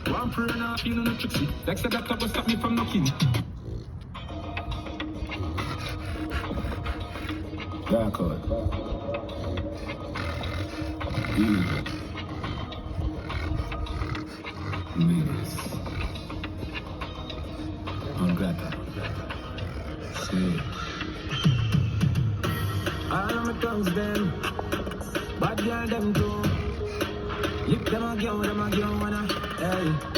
One prayer and a half, you know, no tricksy. Like said that will stop me from knocking. Dark out. Evil. Menace. Ungrata. Say. All of my tongues them. Bad girl them too. Lick them a girl, wanna. Hey.